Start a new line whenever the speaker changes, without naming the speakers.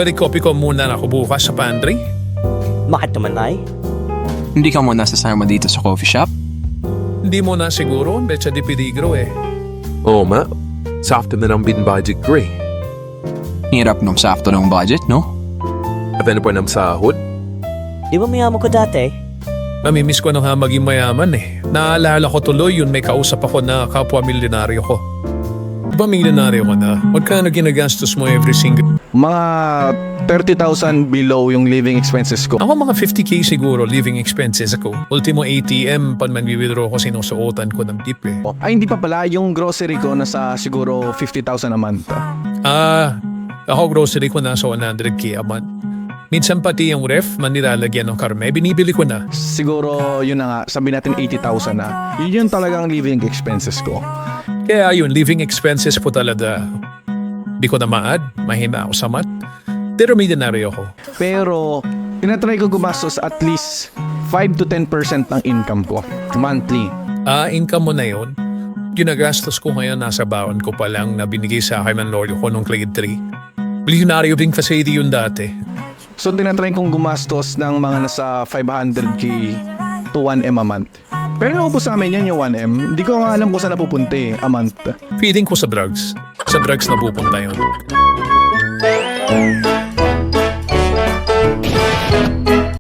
Balik copy ko muna ako bukas sa pantry.
Bakit naman, Tay?
Hindi ka muna sasama dito sa coffee shop?
Hindi mo na siguro, betsa di peligro eh.
Oo nga. Sakto na ng binbudget ko eh.
Hirap nung sakto ng budget, no?
At ano pa ng sahod?
Di ba mayaman ko dati?
Namimiss ko na nga maging mayaman eh. Naalala ko tuloy yun may kausap ako na kapwa milyonaryo ko. Diba milyonaryo ko na? Magkano ginagastos mo every single...
Mga 30,000 below yung living expenses ko.
Ako mga 50k siguro living expenses ako. Ultimo ATM pag mag-withdraw ko sinusuotan ko ng tip eh.
Ay, hindi pa pala. Yung grocery ko nasa siguro 50,000 a month.
Ako grocery ko nasa 100k a month. Minsan pati yung ref, manilalagyan ng karme, binibili ko na.
Siguro, yun na nga, sabi natin 80,000 na. Yun talagang living expenses ko.
Kaya yun, living expenses po talaga. Di ko na maad, mahina ako sa mat. Pero milyonaryo ko.
Pero, tinatry ko gumastos at least 5 to 10% ng income ko. Monthly.
Income mo na yun. Ginagastos ko ngayon nasa baon ko pa lang na binigay sa akin ng lolo ko nung grade 3. Milyonaryo din facility yun dati.
So, tinatry kong gumastos ng mga nasa 500k to 1M a month. Pero naubos sa amin yan yung 1M. Hindi ko nga alam kung saan napupunta a month.
Feeling ko sa drugs. Sa drugs na pupunta yun.